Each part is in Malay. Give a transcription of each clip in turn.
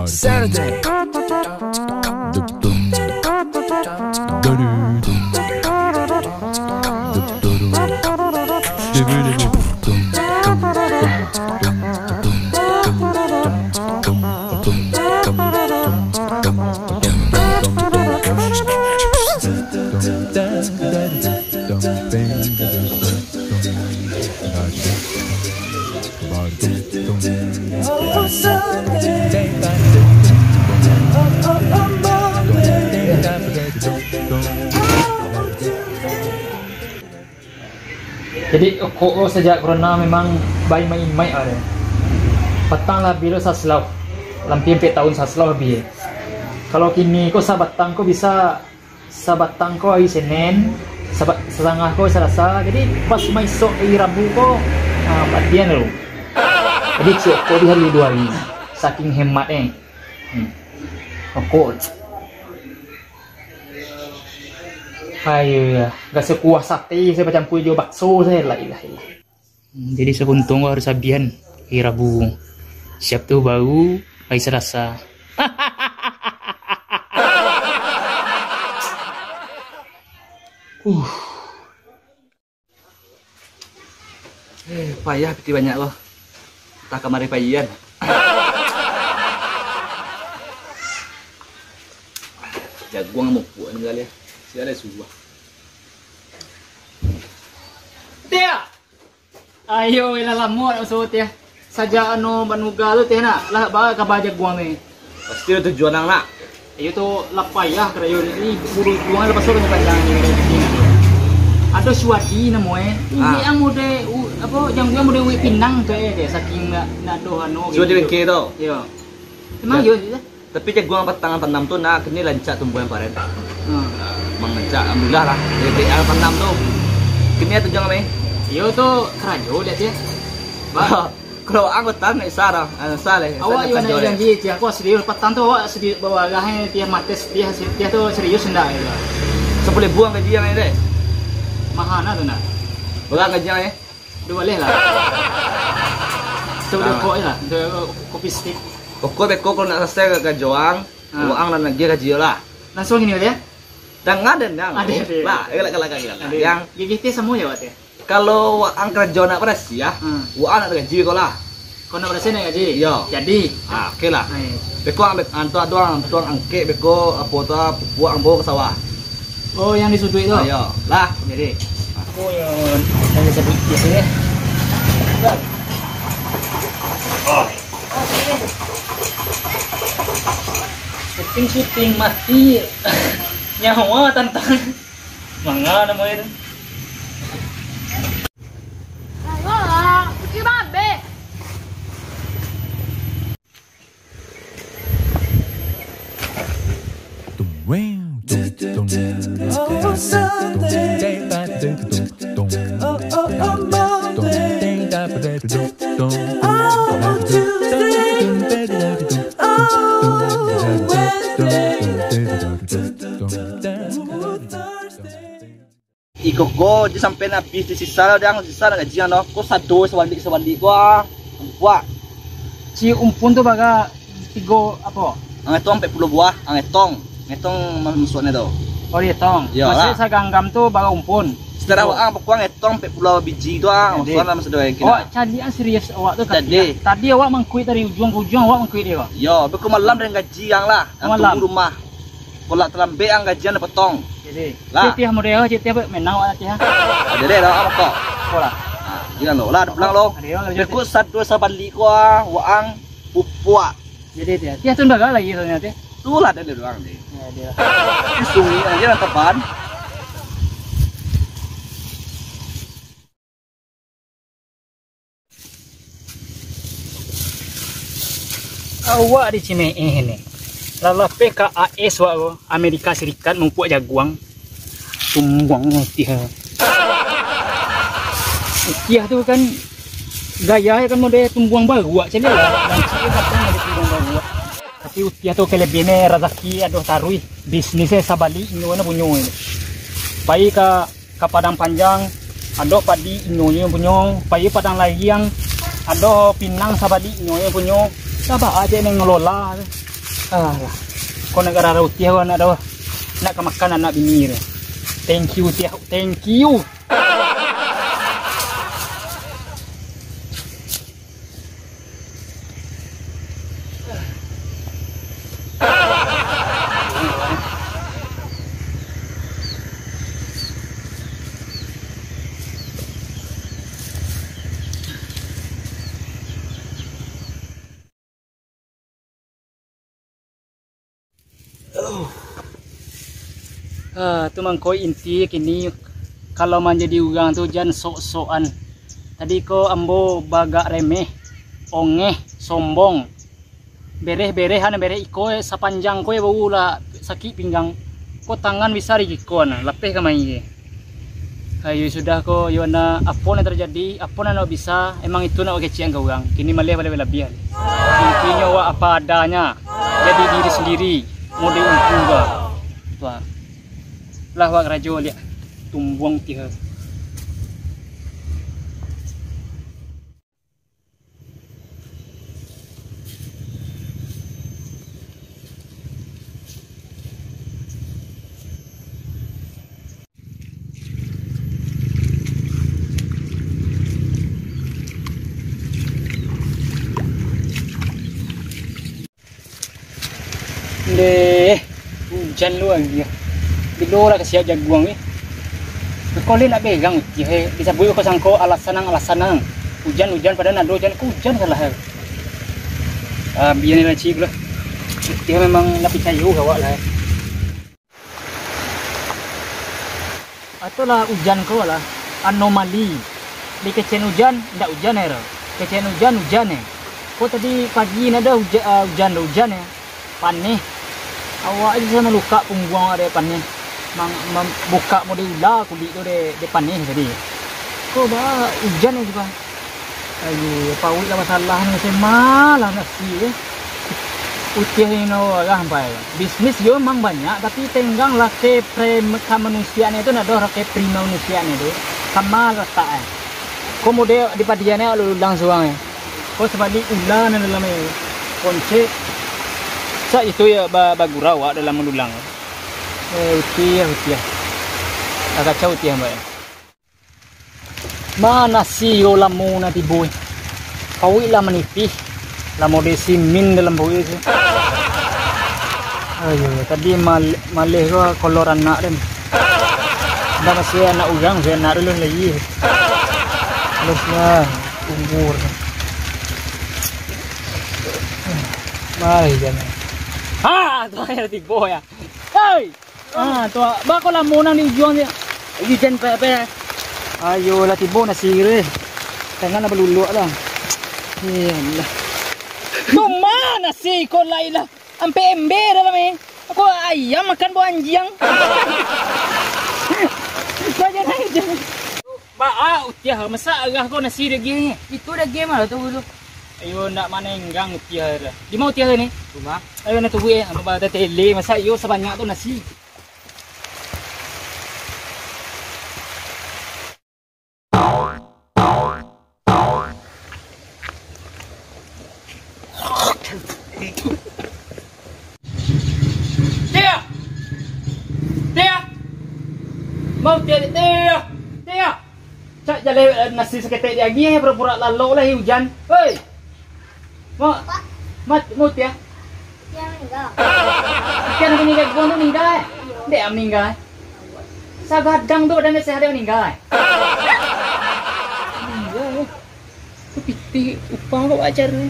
Saturday. Jadi kok sejak corona memang bayi main ada. Petang lah bila saslau, lampi 4 tahun saslau lebih. Kalau kini kau sabatang kau bisa sabatang kau hari Senin, setengah kau Selasa. Jadi pas main sok hari Rabu kau latihan dulu. Jadi kau di hari 2 hari, saking hemat kok. Ayo ya, gak sekuah sate saya macam kuih bakso saya lah. Jadi sekuntung harus habian hari Rabu. Siap tuh bau hari Selasa. Payah piti banyak loh. Tak kemari payian. Jaguang mau puan kali ya. Siapa suah. Tia, ayo ilalamot usut ya. Saja anu manuga tu teh nak lah ba kabaja guang ni. Pasti ada tujuan nak. Iyo tu lapayah kerayo ni buru guang lepas tu kan panjang ni. Ada suadi namo Ini ang mode apa yang gua mode pinang tu dia saking nak doh anu. Suadi bengke tu. Yo. Memang yo. Tapi jaguang patangan penam tu nak kini lancak tumbuhan paren. Mengencak alhamdulillah lah. Dari penam tu. Kini ada tujuan apa? Yo tu kerajo lihat dia. Kalau ang betan nak sarah, saleh. Awak yang nak janji dia aku serius petang tu awak sedih bawa gahnya dia mates dia tu serius hendak ya. Sepuluh buang gaji yang ini deh. Mahana tu nak. Berapa gaji yang ini? Dia boleh lah. Sudah kok lah, kopi stick. Pokok beko kalau nak selesai ke joang, uang dan lagi gaji lah. Langsung ini dia. Dan ada. Lah, yang gigi semua ya waktu. Kalau uang kerja nak pada ya, uang nak gaji kau lah. Kau nak berapa nak gaji? Yo. Jadi. Oke lah. Beko ambek antua doang angke beko apa tu buang ambo ke sawah. Oh, yang disudui tu. Ayo, lah. Jadi. Aku yang bisa di sini. Syuting mati. Nyawa tantang. Mangga namanya itu. Ayolah, pergi babe. Ikut go je sampai habis di sisa dah sisa nak gajian dah. Kau satu sewandi ko buat. Si umpun tu baga 3 apa? Angetong 40 buah, angetong masuknya tu. Oh dia tong. Masih saya ganggam tu baga umpun. Setelah awak pokok ngetong 40 biji tu masuknya masa doa kita. Awak carian serius awak tu tadi awak mengkuit dari ujung ke ujung awak mengkuit dia. Yo, beku malam dengan gaji yang lah. Malam rumah. Kalau terlambat ang gajian dapat potong. Jadi, citiah model citiah menang awak citiah. Ada deh dah apa kok. Kola. Jangan lo lah pulang lo. Beku satu sabali ko waang pupua. Jadi dia tu enggak lagi ternyata. Tu lah ada doang deh. Ya dia. Sungi aja nak tepan. Awak di sini ini. Lala PKAS wa Amerika Serikat mempuak jaguang. Tumbuang dia. Utiah tu kan gaya kan model tumbuang baru cendela dan cik kadang ada tumbuang baru. Tapi utiah tu kelebihnya rezeki aduh tarui bisnisnya sabali ino na bunyo ini. Pai ka padang panjang ado padi ino bunyo, pai padang layang ado pinang sabali ino bunyo. Saba aja yang ngelola. Lah. Ko negara utiah kan ada nak kemakan anak bini. Thank you utiah, thank you. Tu mangkoi inti kini kalau menjadi orang tu jangan sok-sokan. Tadi ko ambo bagak remeh, ongeh, sombong. Bereh-berehan bereh iko sepanjang ko bau lah sakit pinggang. Ko tangan bisa rigikon, lepeh ke mai. Ayo sudah ko yona apa yang terjadi, apa yang bisa, emang itu nak kecian ke orang. Kini malah pada lebihan. Intinya wa apa adanya. Jadi diri sendiri, model juga. Tuh. Lah wak rajo lihat tumbuang tiha. Deh, hujan luang dia. Bilo lah kesiap jaguang ni. Kau nak pegang je. Bisa buat kau sangko alasan. Hujan pada nak hujan salah. Biar ni lah cik lah. Dia memang nak percaya kau lah. Itulah hujan kau lah. Anomali. Di kecen hujan, tidak hujan era. Kecen hujan Kau tadi pagi ada hujan panih. Awak aja sana luka punggung ada panih. Buka model ular kulit tu de panih tadi. Kau bah hujan juga. Ayo, paut lah masalah ni semalah nasi. Utiah ni orang baik. Bisnis yo memang banyak, tapi tenggang lah ke manusia ni tu nak dah ke prima manusia ni tu. Sama rata. Kau model di padiannya ulang suang. Kau sebalik ular ni dalam ni. Konce. Sa itu ya bagurau dalam mendulang. Utiah. Agak jauh utiah mbak. Mana sih yo lamu nanti boy. Kau ilah menipih. Lamu desi min dalam boy itu. Ayo, tadi malih ko kolor anak dan. Dah masih anak orang, saya anak dulu lagi. Teruslah umur. Mari jangan. Tu air tibo ya. Hei. Tu bako lamu nang dijuang dia. Hujan pe. Ayo lah tibo nasi re. Tangan nak beluluk lah. Iyalah. Tu mana sih kau lailah? Ampe ember dalam ni. Aku ayam makan buah anjing. Saja naik je. Utiah masa agak kau nasi daging ni. Itu daging mana tu dulu? Ayo nak mana enggang utiah dah. Di mana utiah ni? Rumah. Ayo nak tunggu apa ada tele masa yo sebanyak tu nasi. Mau dia. Cak jalan nasi seketek lagi pura-pura lalu lah hujan. Hei. Mau dia. Dia meninggal. Kan meninggal gua meninggal. Dia meninggal. Sagadang tu badan sehat dia meninggal. Meninggal. Tu piti upah kau ajar ni.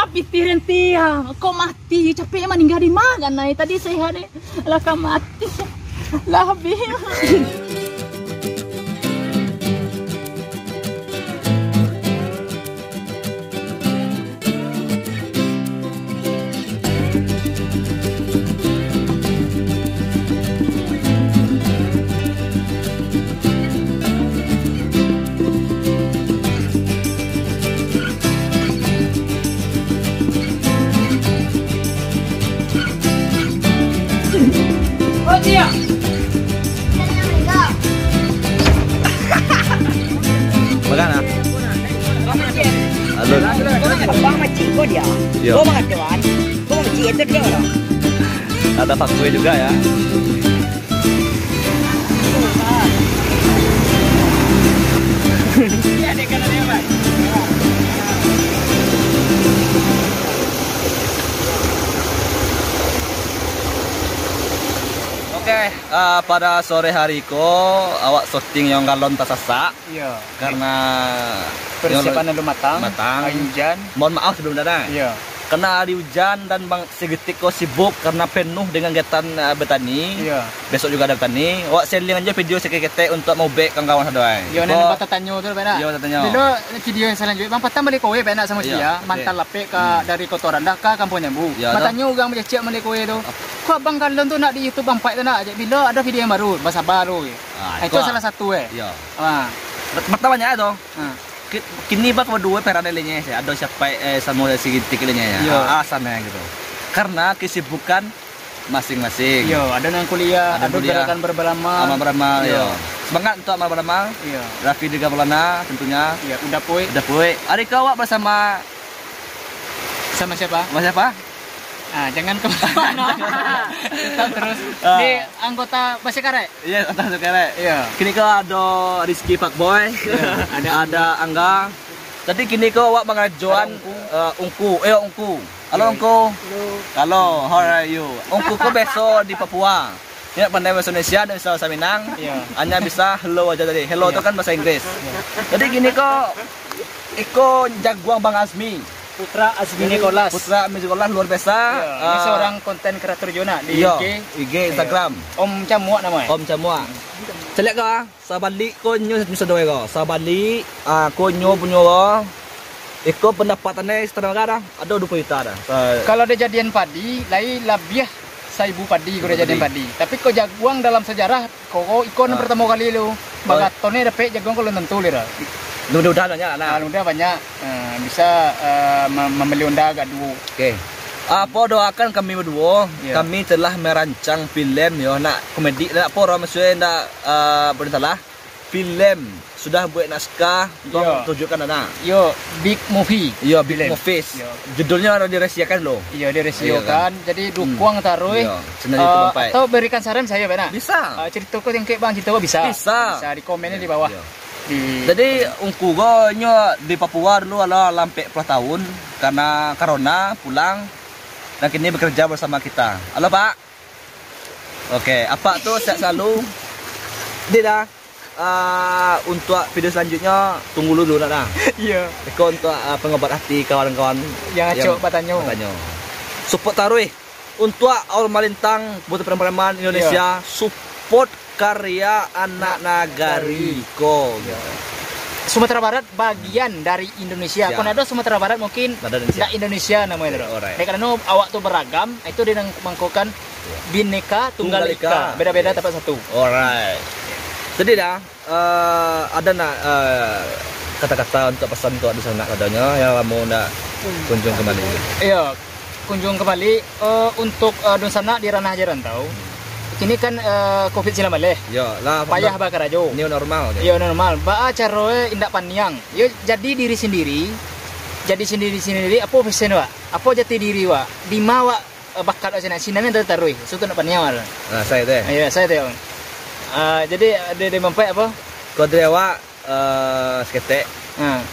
Piti renti ya. Kau mati capek meninggal di mana nai tadi sehat deh. Lah kau mati. Lah habis. Iya. Kau makan kawan. Kau makan cicet dia orang. Ada fuckboy juga ya. Iya deh kalau dia Pak. Oke, pada sore hari ko awak syuting yang galon tasasa Iya. karena Persiapan lu matang. Matang. Air hujan. mohon maaf sebelum datang. Iya. Karena hari hujan dan Bang segetik ko sibuk karena penuh dengan kegiatan bertani. Iya. Besok juga ada bertani. Awak sharing aja video sekete untuk mau back kawan-kawan sadai. Yo nang bata tanyo tu bena. Yo tanya. Bilo video yang selanjutnya bang patang balik kowe bena sama Iya, dia oke. mantal lapik ke dari kotoran dah ke kampung Nyambu. Iya, Batanyo ugang becek balik kowe tu. Kok abang kalon tu nak di YouTube bang pai tu nak. Bila ada video yang baru bersabar tu. Itu salah satu Yo. Ah. Pertamanya itu. Ah. Kini bak berdua peranelnya sih. Ada siapa sama segitik ya. Iya. Asalnya gitu. Karena kesibukan masing-masing. Yo, ada yang kuliah, Ada ada kuliah. gerakan berberamal. Amal beramal, Iya. yo. Semangat untuk amal beramal. Iya. Raffi juga Belana tentunya. Iya, udah poe Udah puy. Hari kau awak bersama sama siapa? siapa? Ah, jangan kemana-mana. Tetap terus Ah. di anggota Basikare. Iya, atas sekali. Iya. Kini kau ada Rizky Fuckboy, ada Angga. Tadi kini kau awak mengajuan Ungku. Ungku. Halo Ungku. Halo, how are you? Ungku kau besok di Papua. Ya pandai bahasa Indonesia dan bisa bahasa Minang. Iya. Hanya bisa hello aja tadi. Hello itu kan bahasa Inggris. Jadi gini kau jagoan Bang Azmi. Putra Azmi Nicholas. Putra Musikollah luar biasa. Ini seorang konten kreator Jona di Iya, IG. IG Instagram. Om Camuak namanya. Om Camua. Celek ka, sa balik ko nyo sa doy ko. Sa balik, ko nyo punyo ko. Iko pendapatannya setengah kadang ada 20 juta dah. Kalau ada jadian padi, lai labiah 1000 padi kalau jadian padi. Tapi kau jaguang dalam sejarah, kau ikon pertama kali lu. Bagatone dapat jaguang kalau tentu lira. Mudah-mudahan banyak nah. Udah banyak bisa membeli unda agak dua. Oke. Apa doakan kami berdua, Ya. kami telah merancang film yo nak komedi nak apa orang maksudnya nak beritalah film sudah buat naskah untuk Ya. tunjukkan anak. Yo, big movie. Iya, Big Film. Movies. Ya. Judulnya ada dirahsiakan loh. Iya, diresiokan. Jadi dukuang taruh. Iya, channel YouTube sampai. Atau berikan saran saya benar. Bisa. Ceritaku yang kayak Bang Cito bisa. Bisa. Bisa di komennya di bawah. Iya. Di Jadi ungku go nyo di Papua dulu adalah lampe 10 tahun karena corona pulang dan kini bekerja bersama kita. Halo Pak. Oke, apa tuh sehat selalu. Tidak. Untuk video selanjutnya tunggu dulu dah. Iya. Eko untuk pengobat hati kawan-kawan Yang acok Batanyo. Support taruh untuk Aul Malintang buat preman Indonesia. Support karya anak nagari ko. Sumatera Barat bagian dari Indonesia. Ya. Kalau ada Sumatera Barat mungkin Ada Indonesia. tidak Indonesia namanya itu. Alright. Karena awak tuh beragam, itu dia mangkokan bineka tunggal Tunggal ika. ika. Beda-beda tapi satu. Alright. Jadi dah ada nak kata-kata untuk pesan untuk di sana adanya yang kamu nak kunjung kembali. Iya, kunjung kembali untuk Donsana di ranah Jarantau. Ini kan Covid silam balik. Yo, lah Payah bakar aja. new normal. Iya normal. Ba caroe indak paniang. Yo jadi diri sendiri. Jadi sendiri apa pesen wa? Apa jati diri wa? Di ma wa bakat aja sinan yang taruh. Suatu nak paniang wa. Nah, saya teh. Iya, saya tahu. Jadi ada mempai apa? Kodre awak sekete Nah,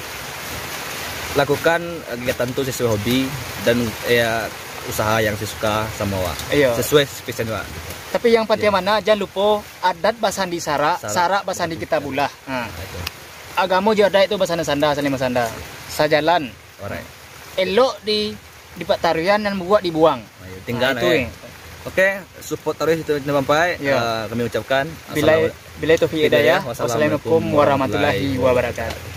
lakukan kegiatan itu sesuai hobi dan ya usaha yang sesuka sama awak. iya. Sesuai spesial awak. Tapi yang penting mana jangan lupa adat basandi sara, Sara. sara basandi kita bulah. Nah, Nah, itu. agama juga ada itu basanda sanda, saling masanda. Sajalan. Alright. Elok di Pak Tarian dan buat dibuang. Ayo, tinggal Nah, itu eh. Oke, support terus itu sampai Ya. kami ucapkan Bila itu hidayah. Wassalamualaikum warahmatullahi wabarakatuh.